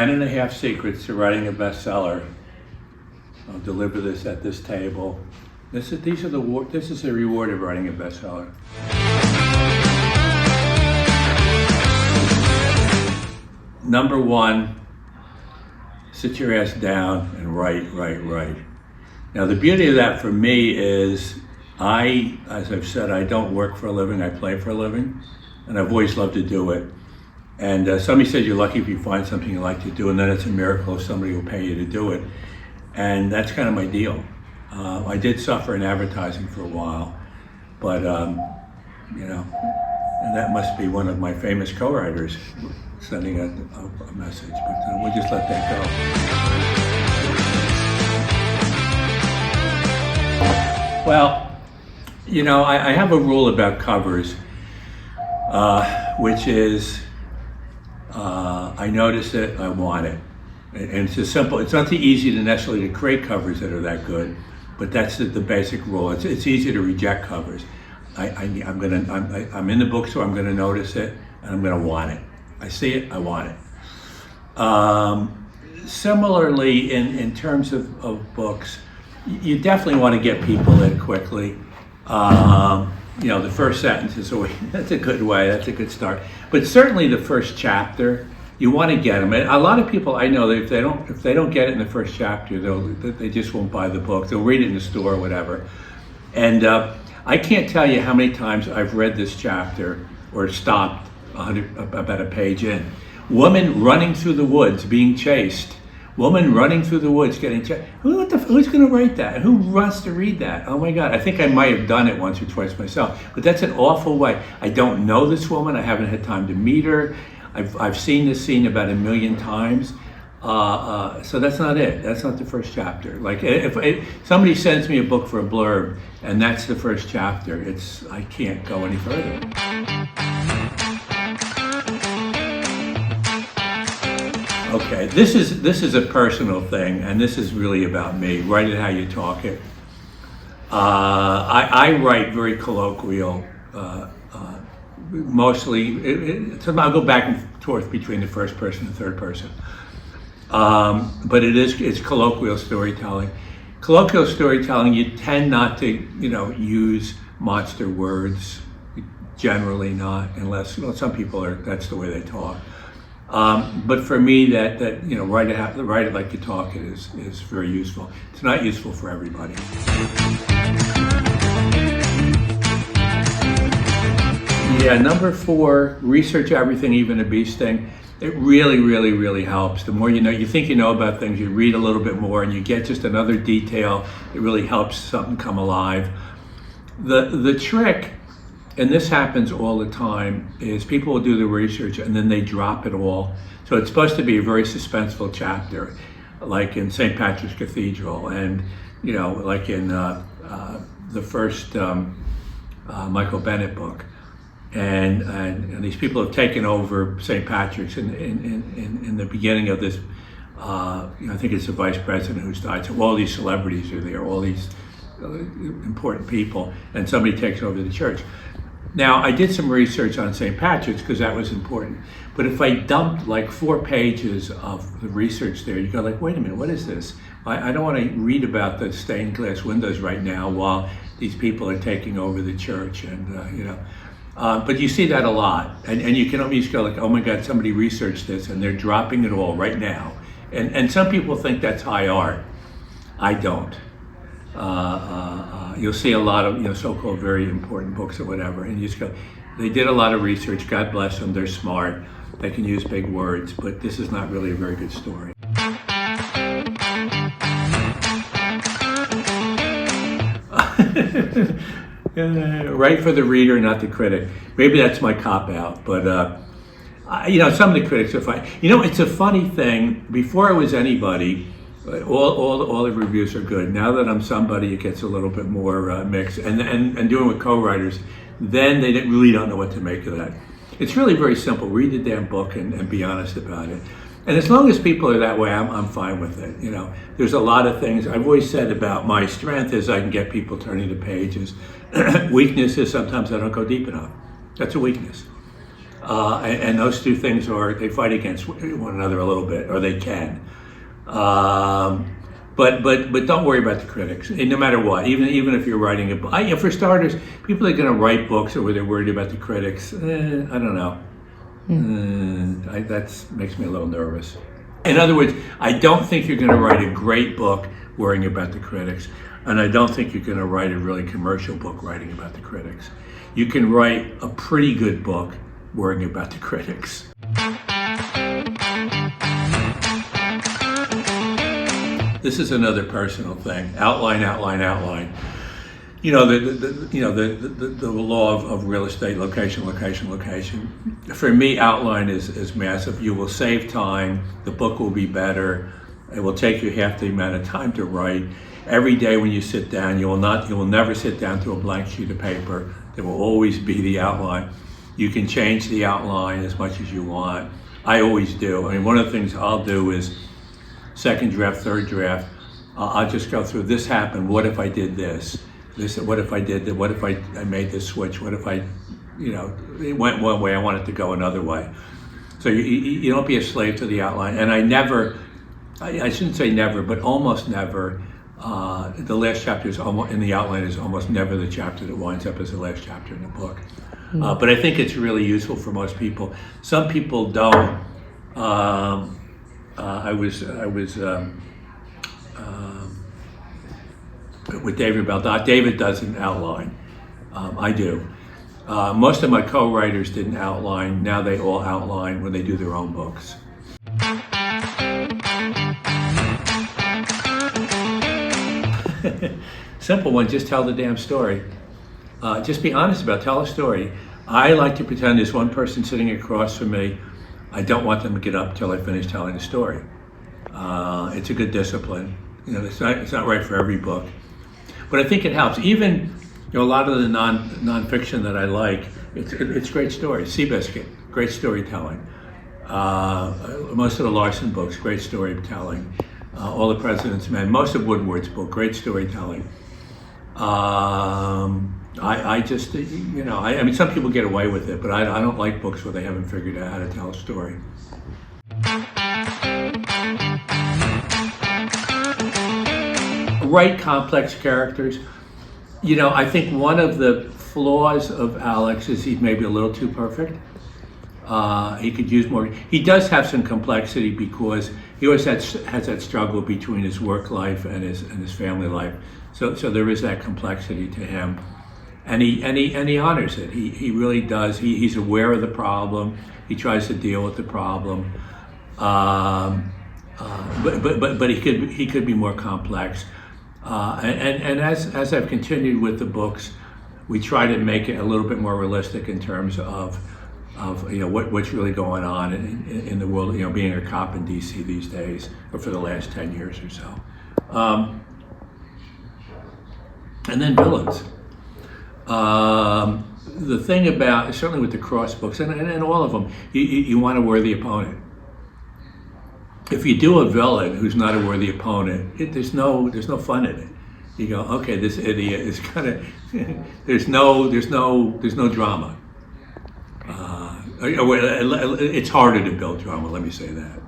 10.5 secrets to writing a bestseller. I'll deliver this at this table. This is the reward of writing a bestseller. Number one, sit your ass down and write. Now the beauty of that for me is as I've said, I don't work for a living, I play for a living, and I've always loved to do it. And somebody said you're lucky if you find something you like to do, and then it's a miracle if somebody will pay you to do it. And that's kind of my deal. I did suffer in advertising for a while, but and that must be one of my famous co-writers sending a message, but we'll just let that go. Well, I have a rule about covers, which is I notice it, I want it. And it's just simple. It's not easy to necessarily to create covers that are that good, but that's the basic rule. It's easy to reject covers. I'm in the bookstore, I'm gonna notice it, and I'm gonna want it. I see it, I want it. Similarly, in terms of books, you definitely want to get people in quickly. The first sentence is always, that's a good way, that's a good start. But certainly the first chapter, you want to get them. And a lot of people I know, if they don't get it in the first chapter, they just won't buy the book. They'll read it in the store or whatever. And I can't tell you how many times I've read this chapter or stopped about a page in. Woman running through the woods, being chased. Woman running through the woods, getting chased. Who's going to write that? Who wants to read that? Oh my God! I think I might have done it once or twice myself, but that's an awful way. I don't know this woman. I haven't had time to meet her. I've seen this scene about 1 million times. So that's not it. That's not the first chapter. Like if somebody sends me a book for a blurb and that's the first chapter, I can't go any further. Okay, this is a personal thing, and this is really about me. Write it how you talk it. I write very colloquial. Mostly, I'll go back and forth between the first person and third person. But it's colloquial storytelling. Colloquial storytelling, you tend not to, use monster words. Generally not, unless some people that's the way they talk. But for me, that write it like you talk it is very useful. It's not useful for everybody. Yeah, number 4, research everything, even a bee sting. It really, really, really helps. The more you think you know about things, you read a little bit more and you get just another detail. It really helps something come alive. The trick, and this happens all the time, is people will do the research and then they drop it all. So it's supposed to be a very suspenseful chapter, like in St. Patrick's Cathedral, and like in the first Michael Bennett book. And these people have taken over St. Patrick's in the beginning of this. I think it's the vice president who's died. So all these celebrities are there, all these important people, and somebody takes over the church. Now, I did some research on St. Patrick's because that was important. But if I dumped like 4 pages of the research there, you go like, wait a minute, what is this? I don't want to read about the stained glass windows right now while these people are taking over the church, and but you see that a lot, and you can almost go like, oh my God, somebody researched this and they're dropping it all right now. And some people think that's high art. I don't. You'll see a lot of so-called very important books or whatever, and you just go, they did a lot of research, God bless them, they're smart, they can use big words, but this is not really a very good story. Write for the reader, not the critic. Maybe that's my cop-out, but some of the critics are fine. It's a funny thing. Before I was anybody, all the reviews are good. Now that I'm somebody, it gets a little bit more mixed. And doing with co-writers, then they really don't know what to make of that. It's really very simple. Read the damn book and be honest about it. And as long as people are that way, I'm fine with it. There's a lot of things I've always said about my strength is I can get people turning the pages. Weakness is sometimes I don't go deep enough. That's a weakness. and those two things they fight against one another a little bit, or they can. But don't worry about the critics, no matter what. Even if you're writing a book, for starters, people are going to write books where they're worried about the critics. I don't know. That makes me a little nervous. In other words, I don't think you're going to write a great book worrying about the critics, and I don't think you're going to write a really commercial book writing about the critics. You can write a pretty good book worrying about the critics. This is another personal thing. Outline, outline, outline. You know, the law of real estate: location, location, location. For me, outline is massive. You will save time. The book will be better. It will take you half the amount of time to write. Every day when you sit down, you will never sit down to a blank sheet of paper. There will always be the outline. You can change the outline as much as you want. I always do. I mean, one of the things I'll do is second draft, third draft. I'll just go through. This happened. What if I did this? What if I did that? What if I made this switch? What if it went one way, I want it to go another way. So you don't be a slave to the outline. And I shouldn't say never, but almost never. The last chapter in the outline is almost never the chapter that winds up as the last chapter in the book. But I think it's really useful for most people. Some people don't. I was with David Baldot. David doesn't outline. I do. Most of my co-writers didn't outline. Now they all outline when they do their own books. Simple one, just tell the damn story. Just be honest about it. Tell a story. I like to pretend there's one person sitting across from me. I don't want them to get up till I finish telling the story. It's a good discipline. It's not right for every book, but I think it helps. Even a lot of the nonfiction that I like, it's great stories. Seabiscuit, great storytelling. Most of the Larson books, great storytelling. All the President's Men, most of Woodward's book, great storytelling. I just, I mean, some people get away with it, but I don't like books where they haven't figured out how to tell a story. Write complex characters. I think one of the flaws of Alex is he's maybe a little too perfect. He could use more. He does have some complexity because he always has that struggle between his work life and his family life. So there is that complexity to him, and he honors it. He really does. He's aware of the problem. He tries to deal with the problem, but he could be more complex. And as I've continued with the books, we try to make it a little bit more realistic in terms of what's really going on in the world, being a cop in DC these days, or for the last 10 years or so. And then villains. The thing about, certainly with the Cross books, and all of them, you want a worthy opponent. If you do a villain who's not a worthy opponent, there's no fun in it. You go, okay, this idiot is kind of, there's no drama. It's harder to build drama, let me say that.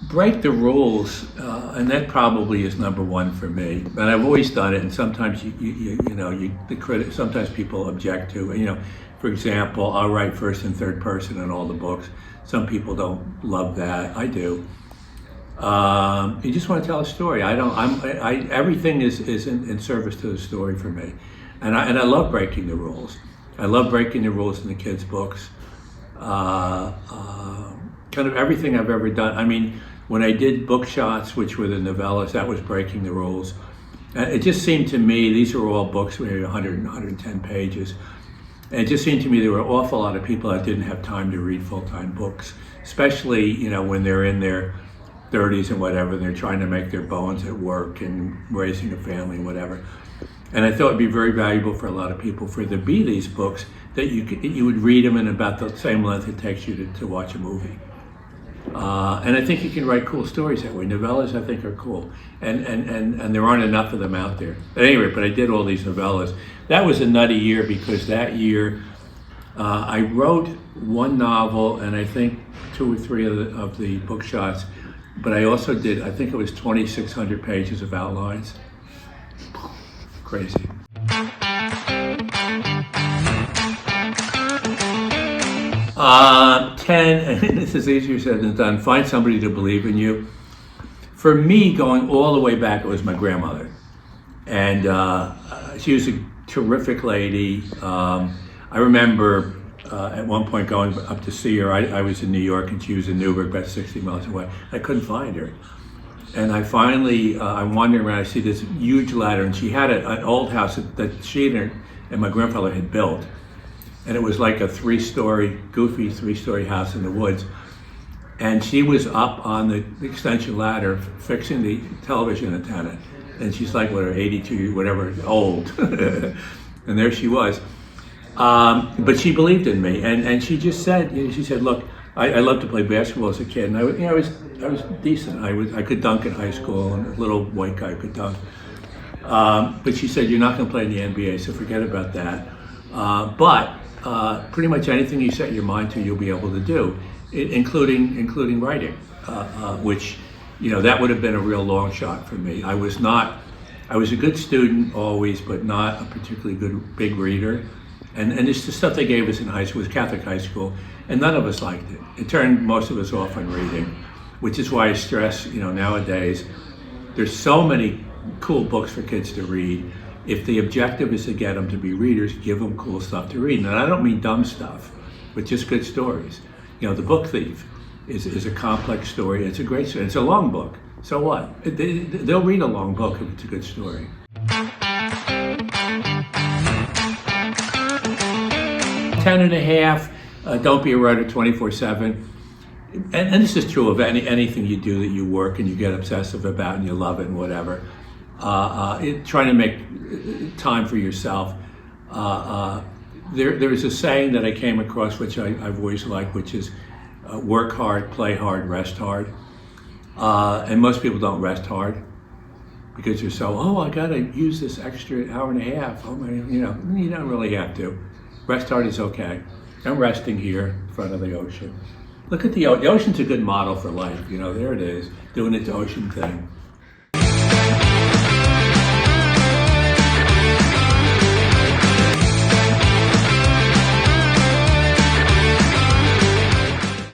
Break the rules, and that probably is number one for me. And I've always done it, and sometimes sometimes people object to it. For example, I'll write first and third person in all the books. Some people don't love that. I do. You just want to tell a story. Everything is in service to the story for me, and I love breaking the rules. I love breaking the rules in the kids' books. Kind of everything I've ever done. I mean, when I did book shots, which were the novellas, that was breaking the rules. It just seemed to me, these are all books, maybe 100, 110 pages. And it just seemed to me there were an awful lot of people that didn't have time to read full-time books, especially, when they're in their 30s and whatever, they're trying to make their bones at work and raising a family and whatever. And I thought it'd be very valuable for a lot of people for there to be these books that you would read them in about the same length it takes you to watch a movie. And I think you can write cool stories that way. Novellas, I think, are cool. And there aren't enough of them out there. At any rate, but I did all these novellas. That was a nutty year because that year I wrote one novel and I think 2 or 3 of the book shots, but I also did, I think it was 2,600 pages of outlines. Crazy. 10, and this is easier said than done, find somebody to believe in you. For me, going all the way back, it was my grandmother. And she was a terrific lady. I remember at one point going up to see her. I was in New York and she was in Newburgh, about 60 miles away. I couldn't find her. And I finally, I'm wandering around, I see this huge ladder, and she had an old house that she and my grandfather had built. And it was like a goofy three-story house in the woods. And she was up on the extension ladder fixing the television antenna. And she's like, 82, whatever, old. And there she was. But she believed in me. And she just said, look, I loved to play basketball as a kid. And I was decent. I could dunk in high school, and a little white guy could dunk. But she said, you're not going to play in the NBA, so forget about that. But pretty much anything you set your mind to, you'll be able to do, including writing, which, that would have been a real long shot for me. I was a good student always, but not a particularly good big reader. And it's the stuff they gave us in high school. It was Catholic high school, and none of us liked it. It turned most of us off on reading, which is why I stress, nowadays, there's so many cool books for kids to read. If the objective is to get them to be readers, give them cool stuff to read. And I don't mean dumb stuff, but just good stories. The Book Thief is a complex story. It's a great story. It's a long book. So what? They'll read a long book if it's a good story. 10 and a half, don't be a writer 24/7. And this is true of anything you do that you work and you get obsessive about and you love it and whatever. Trying to make time for yourself. There is a saying that I came across, which I've always liked, which is work hard, play hard, rest hard. And most people don't rest hard because they're I got to use this extra hour and a half. You don't really have to. Rest hard is okay. I'm resting here in front of the ocean. Look at the ocean's a good model for life. There it is, doing its ocean thing.